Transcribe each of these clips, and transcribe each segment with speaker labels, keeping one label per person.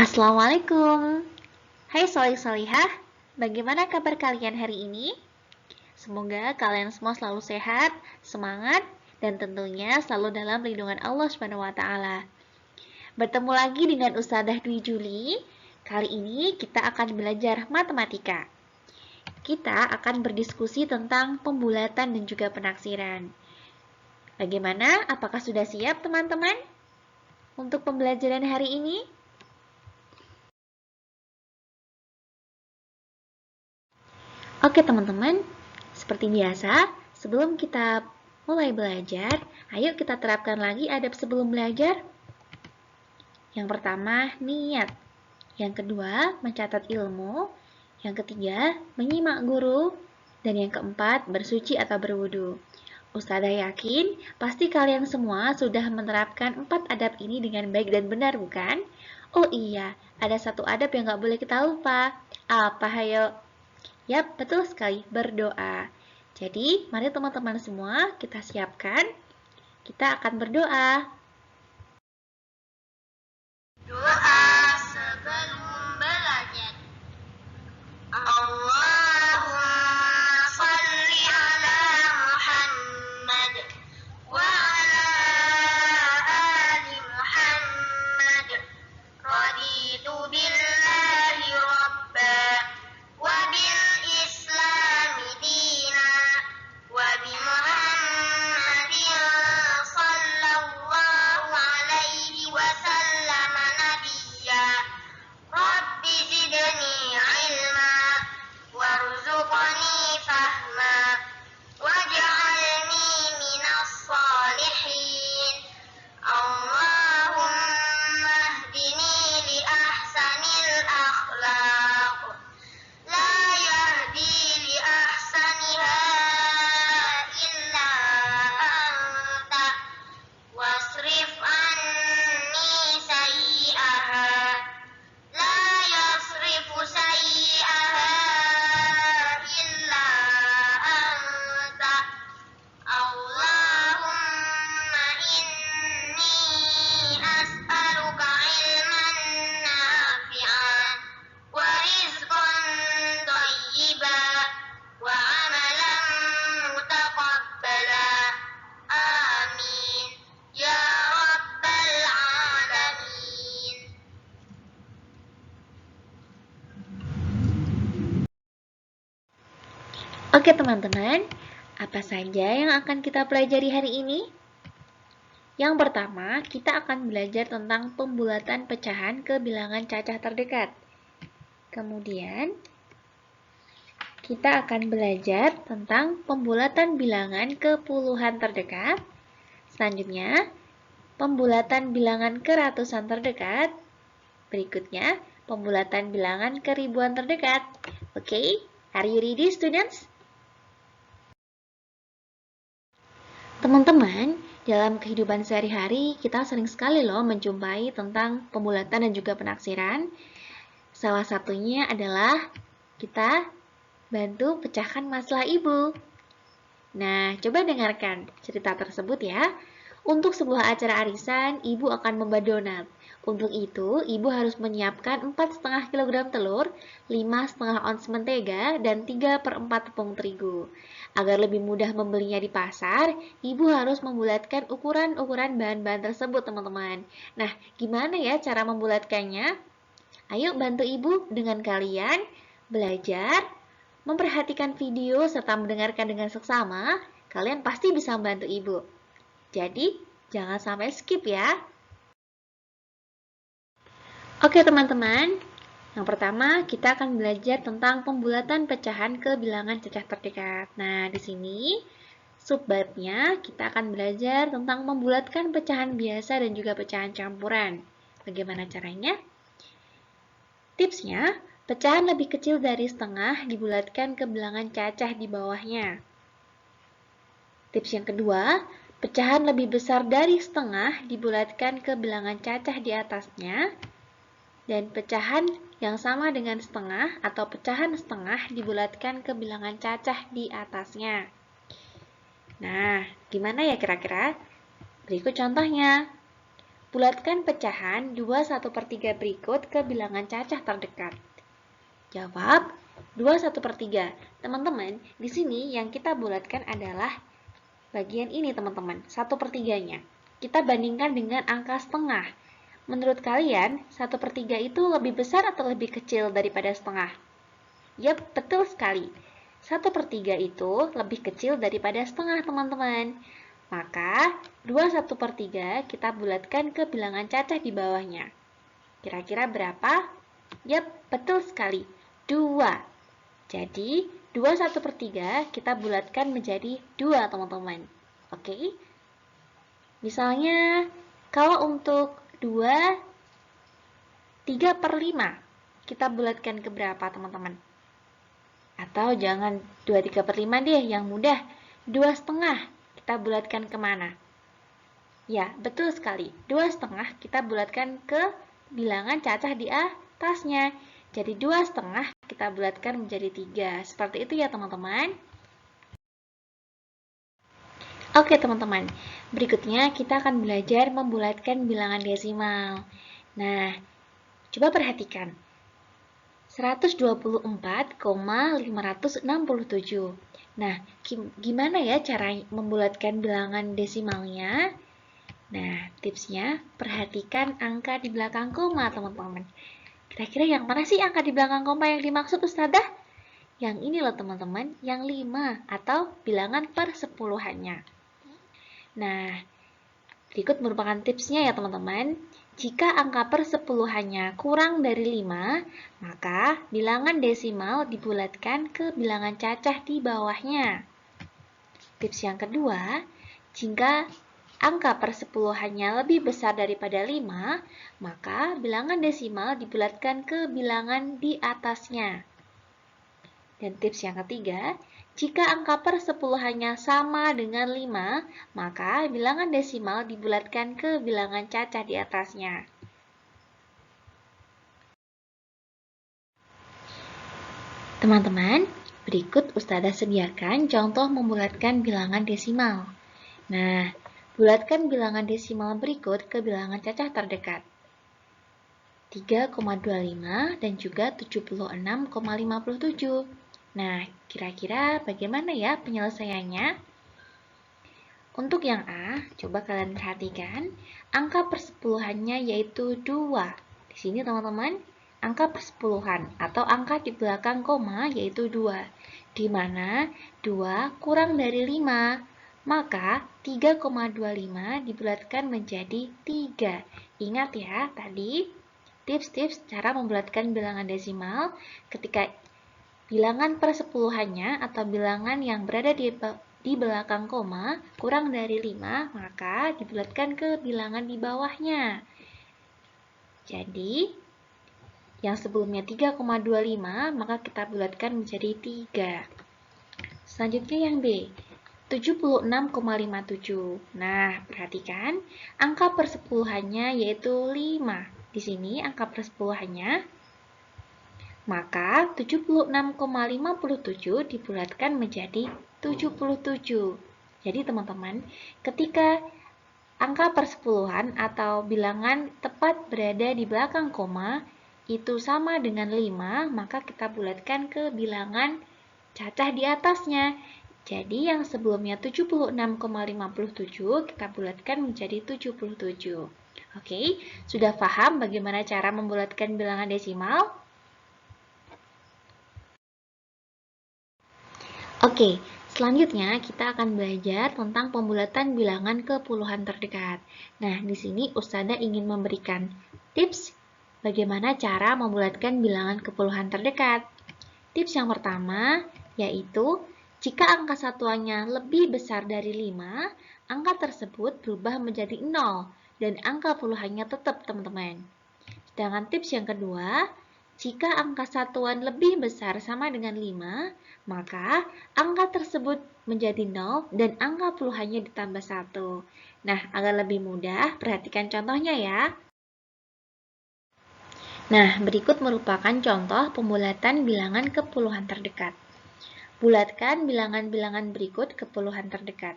Speaker 1: Assalamualaikum. Hai Solih-Solihah, bagaimana kabar kalian hari ini? Semoga kalian semua selalu sehat, semangat, dan tentunya selalu dalam lindungan Allah SWT. Bertemu lagi dengan Ustadzah Dwi Juli. Kali ini kita akan belajar matematika. Kita akan berdiskusi tentang pembulatan dan juga penaksiran. Bagaimana? Apakah sudah siap teman-teman untuk pembelajaran hari ini? Oke teman-teman, seperti biasa, sebelum kita mulai belajar, ayo kita terapkan lagi adab sebelum belajar. Yang pertama, niat. Yang kedua, mencatat ilmu. Yang ketiga, menyimak guru. Dan yang keempat, bersuci atau berwudu. Ustadzah yakin, pasti kalian semua sudah menerapkan 4 adab ini dengan baik dan benar, bukan? Oh iya, ada satu adab yang gak boleh kita lupa. Apa, hayo? Yap, betul sekali, berdoa. Jadi, mari teman-teman semua kita siapkan. Kita akan berdoa.
Speaker 2: Doa sebelum belajar. Allahumma salli ala Muhammad wa ala ali Muhammad. Raditu billahi rabba wa bil islami dina wa bi Muhammadin sallallahu alaihi wasallam nabiyya. Rabbi zidni ilma warzuqni fahma waj'alni minas salihin. Allahumma hdini li ahsanil akhlaq la yahdi li ahsaniha illa anta wasrif anni sayyi'aha la yasrifu sayyi'aha illa anta. Allahumma inni as'aluka ilman nafi'an wa rizqan thayyiban wa amalan mutaqabbala. Amin ya rabbal alamin.
Speaker 1: Oke teman-teman, apa saja yang akan kita pelajari hari ini? Yang pertama, kita akan belajar tentang pembulatan pecahan ke bilangan cacah terdekat. Kemudian, kita akan belajar tentang pembulatan bilangan ke puluhan terdekat. Selanjutnya, pembulatan bilangan ke ratusan terdekat. Berikutnya, pembulatan bilangan ke ribuan terdekat. Oke, are you ready students? Teman-teman, dalam kehidupan sehari-hari kita sering sekali loh menjumpai tentang pembulatan dan juga penaksiran. Salah satunya adalah kita bantu pecahkan masalah ibu. Nah, coba dengarkan cerita tersebut ya. Untuk sebuah acara arisan, ibu akan membuat donat. Untuk itu, ibu harus menyiapkan 4,5 kg telur, 5,5 ons mentega, dan 3/4 tepung terigu. Agar lebih mudah membelinya di pasar, ibu harus membulatkan ukuran-ukuran bahan-bahan tersebut, teman-teman. Nah, gimana ya cara membulatkannya? Ayo bantu ibu dengan kalian belajar, memperhatikan video, serta mendengarkan dengan seksama. Kalian pasti bisa membantu ibu. Jadi, jangan sampai skip ya. Oke teman-teman, yang pertama kita akan belajar tentang pembulatan pecahan ke bilangan cacah terdekat. Nah, di sini subbabnya kita akan belajar tentang membulatkan pecahan biasa dan juga pecahan campuran. Bagaimana caranya? Tipsnya, pecahan lebih kecil dari setengah dibulatkan ke bilangan cacah di bawahnya. Tips yang kedua, pecahan lebih besar dari setengah dibulatkan ke bilangan cacah di atasnya. Dan pecahan yang sama dengan setengah atau pecahan setengah dibulatkan ke bilangan cacah di atasnya. Nah, gimana ya kira-kira? Berikut contohnya. Bulatkan pecahan 2 1/3 berikut ke bilangan cacah terdekat. Jawab 2 1/3. Teman-teman, di sini yang kita bulatkan adalah bagian ini teman-teman, 1/3-nya. Kita bandingkan dengan angka setengah. Menurut kalian, 1/3 itu lebih besar atau lebih kecil daripada setengah? Yap, betul sekali. 1/3 itu lebih kecil daripada setengah teman-teman. Maka 2 1/3 kita bulatkan ke bilangan cacah di bawahnya. Kira-kira berapa? Yap, betul sekali. 2. Jadi 2 1/3 kita bulatkan menjadi 2 teman-teman. Oke? Misalnya kalau untuk 2 3/5 kita bulatkan ke berapa teman-teman? Atau jangan 2 3/5 deh, yang mudah. 2,5 kita bulatkan kemana? Ya, betul sekali. 2,5 kita bulatkan ke bilangan cacah di atasnya. Jadi 2,5 kita bulatkan menjadi 3. Seperti itu ya teman-teman. Oke teman-teman, berikutnya kita akan belajar membulatkan bilangan desimal. Nah, coba perhatikan. 124,567. Nah, gimana ya cara membulatkan bilangan desimalnya? Nah, tipsnya perhatikan angka di belakang koma, teman-teman. Kira-kira yang mana sih angka di belakang koma yang dimaksud Ustazah? Yang ini loh teman-teman, yang 5 atau bilangan persepuluhannya. Nah, berikut merupakan tipsnya ya teman-teman. Jika angka persepuluhannya kurang dari 5, maka bilangan desimal dibulatkan ke bilangan cacah di bawahnya. Tips yang kedua, jika angka persepuluhannya lebih besar daripada 5, maka bilangan desimal dibulatkan ke bilangan di atasnya. Dan tips yang ketiga, jika angka persepuluhannya sama dengan 5, maka bilangan desimal dibulatkan ke bilangan cacah di atasnya. Teman-teman, berikut Ustazah sediakan contoh membulatkan bilangan desimal. Nah, bulatkan bilangan desimal berikut ke bilangan cacah terdekat. 3,25 dan juga 76,57. Nah, kira-kira bagaimana ya penyelesaiannya? Untuk yang A, coba kalian perhatikan, angka persepuluhannya yaitu 2. Di sini teman-teman, angka persepuluhan atau angka di belakang koma yaitu 2. Di mana 2 kurang dari 5, maka 3,25 dibulatkan menjadi 3. Ingat ya, tadi tips-tips cara membulatkan bilangan desimal ketika bilangan persepuluhannya atau bilangan yang berada di belakang koma kurang dari 5, maka dibulatkan ke bilangan di bawahnya. Jadi, yang sebelumnya 3,25, maka kita bulatkan menjadi 3. Selanjutnya yang B, 76,57. Nah, perhatikan, angka persepuluhannya yaitu 5. Di sini angka persepuluhannya, maka 76,57 dibulatkan menjadi 77. Jadi teman-teman, ketika angka persepuluhan atau bilangan tepat berada di belakang koma itu sama dengan 5, maka kita bulatkan ke bilangan cacah di atasnya. Jadi yang sebelumnya 76,57 kita bulatkan menjadi 77. Oke, sudah paham bagaimana cara membulatkan bilangan desimal? Oke, selanjutnya kita akan belajar tentang pembulatan bilangan ke puluhan terdekat. Nah, di sini Ustazah ingin memberikan tips bagaimana cara membulatkan bilangan ke puluhan terdekat. Tips yang pertama yaitu jika angka satuannya lebih besar dari 5, angka tersebut berubah menjadi 0 dan angka puluhannya tetap, teman-teman. Sedangkan tips yang kedua, jika angka satuan lebih besar sama dengan 5, maka angka tersebut menjadi 0 dan angka puluhannya ditambah 1. Nah, agar lebih mudah, perhatikan contohnya ya. Nah, berikut merupakan contoh pembulatan bilangan ke puluhan terdekat. Bulatkan bilangan-bilangan berikut ke puluhan terdekat.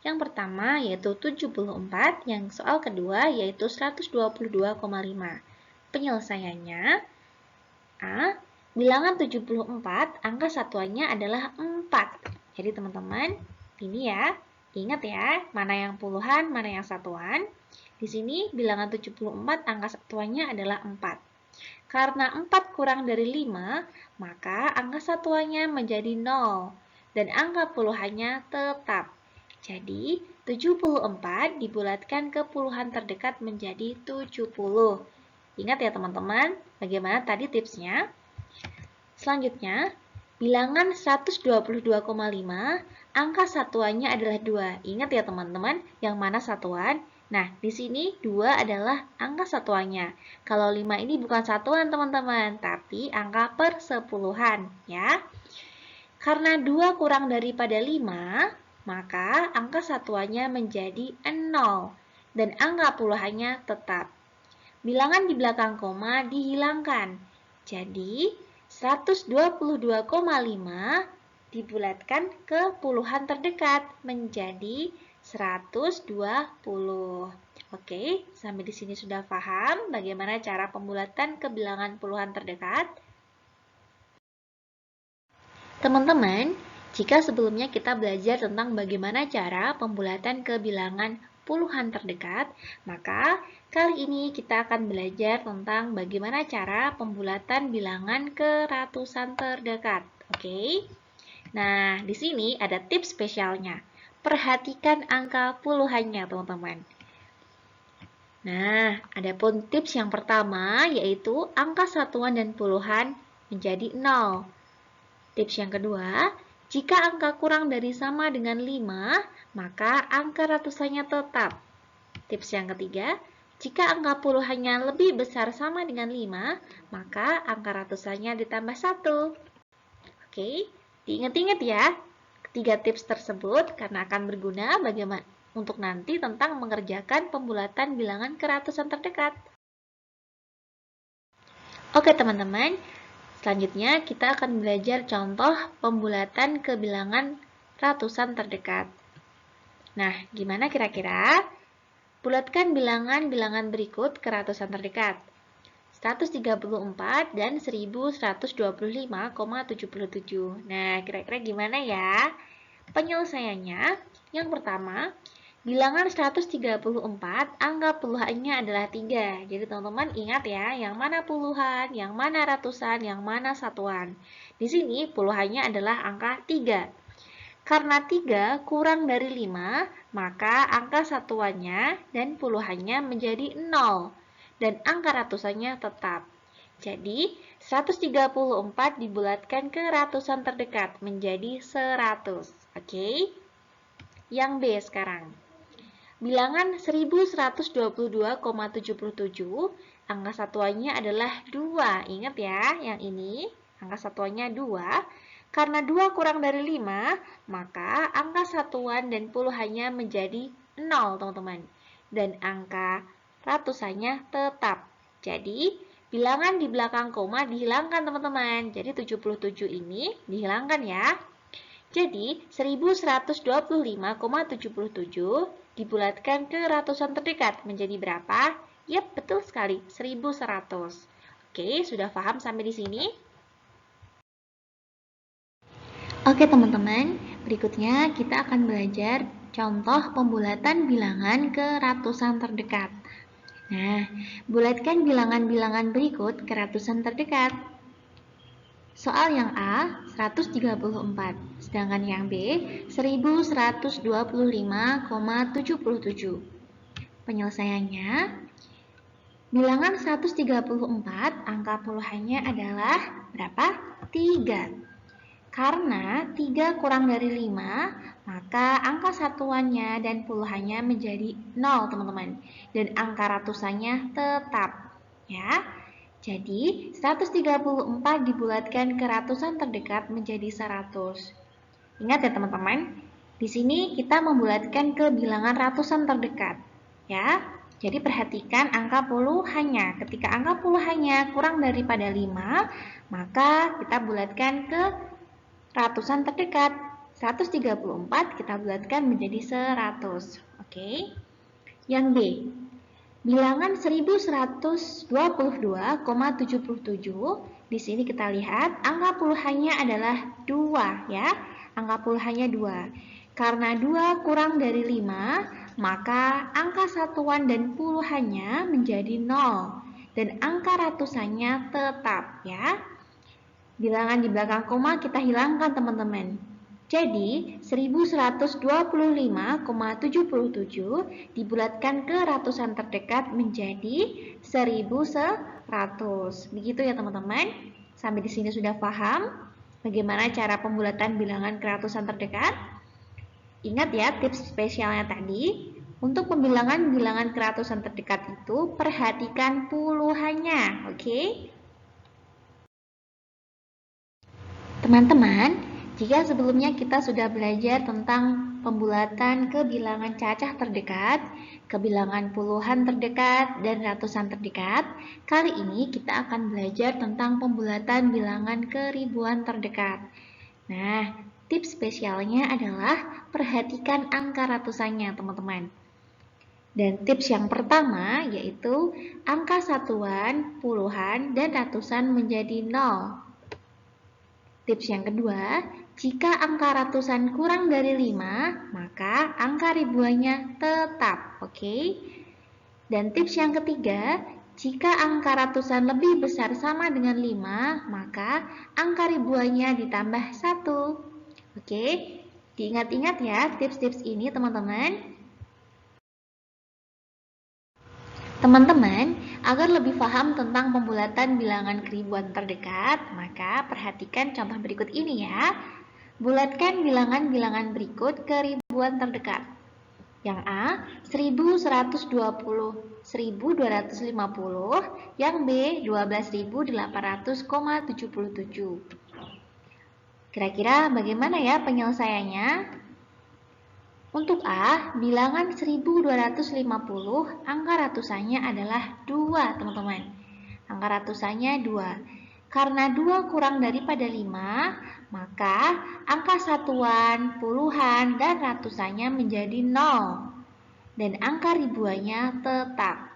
Speaker 1: Yang pertama yaitu 74, yang soal kedua yaitu 122,5. Penyelesaiannya A. Bilangan 74, angka satuannya adalah 4. Jadi teman-teman, ini ya, ingat ya, mana yang puluhan, mana yang satuan. Di sini bilangan 74, angka satuannya adalah 4. Karena 4 kurang dari 5, maka angka satuannya menjadi 0. Dan angka puluhannya tetap. Jadi, 74 dibulatkan ke puluhan terdekat menjadi 70. Ingat ya teman-teman, bagaimana tadi tipsnya? Selanjutnya, bilangan 122,5, angka satuannya adalah 2. Ingat ya teman-teman, yang mana satuan? Nah, di sini 2 adalah angka satuannya. Kalau 5 ini bukan satuan teman-teman, tapi angka persepuluhan ya. Karena 2 kurang daripada 5, maka angka satuannya menjadi 0 dan angka puluhannya tetap. Bilangan di belakang koma dihilangkan. Jadi, 122,5 dibulatkan ke puluhan terdekat menjadi 120. Oke, sampai di sini sudah paham bagaimana cara pembulatan ke bilangan puluhan terdekat? Teman-teman, jika sebelumnya kita belajar tentang bagaimana cara pembulatan ke bilangan puluhan terdekat, maka kali ini kita akan belajar tentang bagaimana cara pembulatan bilangan ke ratusan terdekat. Oke? Nah, di sini ada tips spesialnya. Perhatikan angka puluhannya, teman-teman. Nah, adapun tips yang pertama yaitu angka satuan dan puluhan menjadi 0. Tips yang kedua, jika angka kurang dari sama dengan 5, maka angka ratusannya tetap. Tips yang ketiga, jika angka puluhannya lebih besar sama dengan 5, maka angka ratusannya ditambah 1. Oke, diingat-ingat ya ketiga tips tersebut karena akan berguna bagaimana untuk nanti tentang mengerjakan pembulatan bilangan ke ratusan terdekat. Oke teman-teman, selanjutnya kita akan belajar contoh pembulatan ke bilangan ratusan terdekat. Nah, gimana kira-kira? Bulatkan bilangan-bilangan berikut ke ratusan terdekat. 134 dan 1125,77. Nah, kira-kira gimana ya? Penyelesaiannya, yang pertama, bilangan 134, angka puluhannya adalah 3. Jadi teman-teman ingat ya, yang mana puluhan, yang mana ratusan, yang mana satuan. Di sini puluhannya adalah angka 3. Karena 3 kurang dari 5, maka angka satuannya dan puluhannya menjadi 0. Dan angka ratusannya tetap. Jadi, 134 dibulatkan ke ratusan terdekat menjadi 100. Oke? Yang B sekarang. Bilangan 1122,77, angka satuannya adalah 2. Ingat ya, yang ini, angka satuannya 2. Karena 2 kurang dari 5, maka angka satuan dan puluhannya menjadi 0, teman-teman. Dan angka ratusannya tetap. Jadi, bilangan di belakang koma dihilangkan, teman-teman. Jadi, 77 ini dihilangkan ya. Jadi, 1125,77 dibulatkan ke ratusan terdekat menjadi berapa? Yap, betul sekali, 1100. Oke, sudah paham sampai di sini? Oke, teman-teman. Berikutnya kita akan belajar contoh pembulatan bilangan ke ratusan terdekat. Nah, bulatkan bilangan-bilangan berikut ke ratusan terdekat. Soal yang A, 134, sedangkan yang B, 1125,77. Penyelesaiannya, bilangan 134, angka puluhannya adalah berapa? 3. Karena 3 kurang dari 5, maka angka satuannya dan puluhannya menjadi 0, teman-teman. Dan angka ratusannya tetap, ya. Jadi, 134 dibulatkan ke ratusan terdekat menjadi 100. Ingat ya teman-teman, di sini kita membulatkan ke bilangan ratusan terdekat. Ya, jadi perhatikan angka puluhannya. Ketika angka puluhannya kurang daripada 5, maka kita bulatkan ke ratusan terdekat. 134 kita bulatkan menjadi 100. Oke. Yang B. Bilangan 1122,77. Di sini kita lihat angka puluhannya adalah 2 ya. Angka puluhannya 2. Karena 2 kurang dari 5, maka angka satuan dan puluhannya menjadi 0 dan angka ratusannya tetap ya. Bilangan di belakang koma kita hilangkan teman-teman. Jadi 1125,77 dibulatkan ke ratusan terdekat menjadi 1100. Begitu ya teman-teman. Sampai di sini sudah paham bagaimana cara pembulatan bilangan ke ratusan terdekat? Ingat ya tips spesialnya tadi. Untuk pembilangan bilangan ke ratusan terdekat itu perhatikan puluhannya, oke? Teman-teman, jika sebelumnya kita sudah belajar tentang pembulatan ke bilangan cacah terdekat, ke bilangan puluhan terdekat, dan ratusan terdekat, kali ini kita akan belajar tentang pembulatan bilangan ke ribuan terdekat. Nah, tips spesialnya adalah perhatikan angka ratusannya, teman-teman. Dan tips yang pertama yaitu angka satuan, puluhan, dan ratusan menjadi 0. Tips yang kedua, jika angka ratusan kurang dari 5, maka angka ribuannya tetap, oke? Dan tips yang ketiga, jika angka ratusan lebih besar sama dengan 5, maka angka ribuannya ditambah 1. Oke, diingat-ingat ya tips-tips ini teman-teman. Teman-teman, agar lebih paham tentang pembulatan bilangan ke ribuan terdekat, maka perhatikan contoh berikut ini ya. Bulatkan bilangan-bilangan berikut ke ribuan terdekat. Yang A, 1120, 1250. Yang B, 12.800,77. Kira-kira bagaimana ya penyelesaiannya? Untuk A, bilangan 1250, angka ratusannya adalah 2, teman-teman. Angka ratusannya 2. Karena 2 kurang daripada 5, maka angka satuan, puluhan, dan ratusannya menjadi 0. Dan angka ribuannya tetap.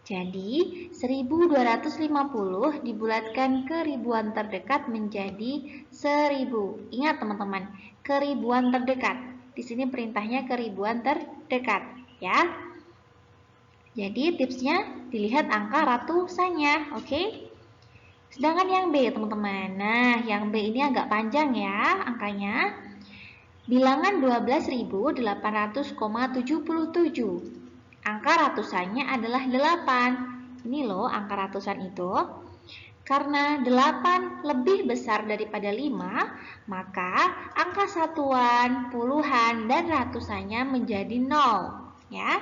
Speaker 1: Jadi, 1250 dibulatkan ke ribuan terdekat menjadi 1000. Ingat teman-teman, ke ribuan terdekat. Di sini perintahnya ke ribuan terdekat, ya. Jadi tipsnya dilihat angka ratusannya, oke? Sedangkan yang B, teman-teman. Nah, yang B ini agak panjang ya angkanya. Bilangan 12.800,77. Angka ratusannya adalah 8. Ini loh angka ratusan itu. Karena 8 lebih besar daripada 5, maka angka satuan, puluhan, dan ratusannya menjadi 0. Ya.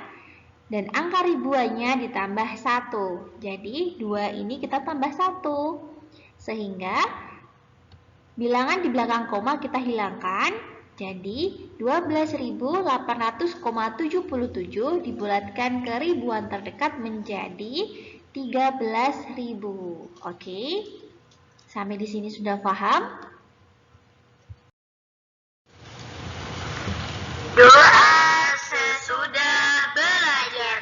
Speaker 1: Dan angka ribuannya ditambah 1. Jadi 2 ini kita tambah 1. Sehingga bilangan di belakang koma kita hilangkan. Jadi 12.800,77 dibulatkan ke ribuan terdekat menjadi 13.000. Oke. Sampai di sini sudah paham?
Speaker 2: Doa sesudah belajar.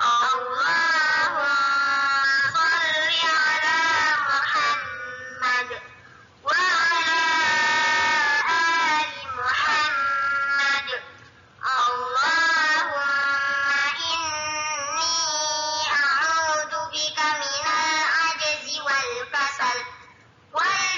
Speaker 2: Allahumma sholli ala Muhammad wa ala ali Muhammad. Allahumma inni a'udzu bika minal ajzi wal kasal wal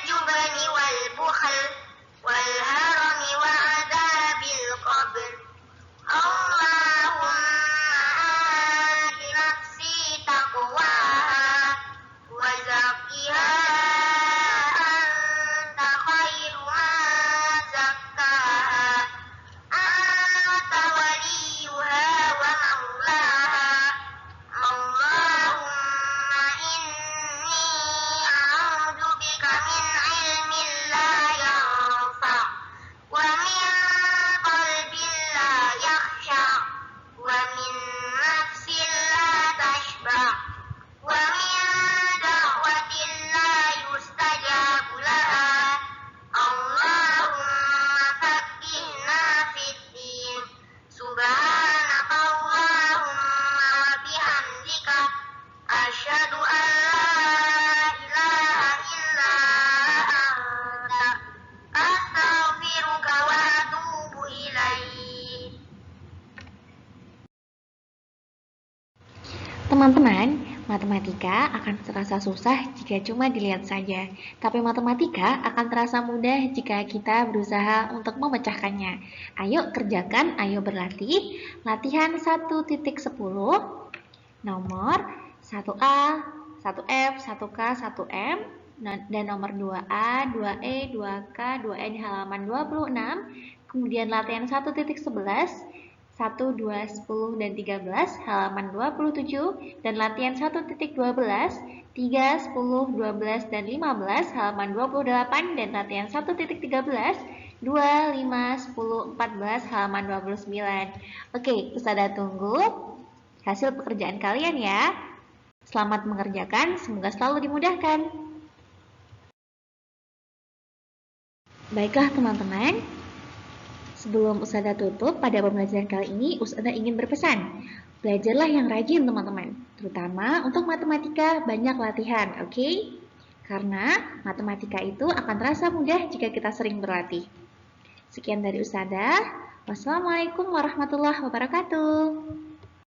Speaker 1: Teman-teman, matematika akan terasa susah jika cuma dilihat saja, tapi matematika akan terasa mudah jika kita berusaha untuk memecahkannya. Ayo kerjakan, ayo berlatih. Latihan 1.10, nomor 1A, 1F, 1K, 1M, dan nomor 2A, 2E, 2K, 2E di halaman 26. Kemudian latihan 1.11, 1, 2, 10, dan 13, halaman 27, dan latihan 1.12, 3, 10, 12, dan 15, halaman 28, dan latihan 1.13, 2, 5, 10, 14, halaman 29. Oke, Ustazah tunggu hasil pekerjaan kalian ya. Selamat mengerjakan, semoga selalu dimudahkan. Baiklah teman-teman, sebelum Ustazah tutup pada pembelajaran kali ini, Ustazah ingin berpesan. Belajarlah yang rajin teman-teman, terutama untuk matematika banyak latihan, oke? Karena matematika itu akan terasa mudah jika kita sering berlatih. Sekian dari Ustazah. Wassalamualaikum warahmatullahi wabarakatuh.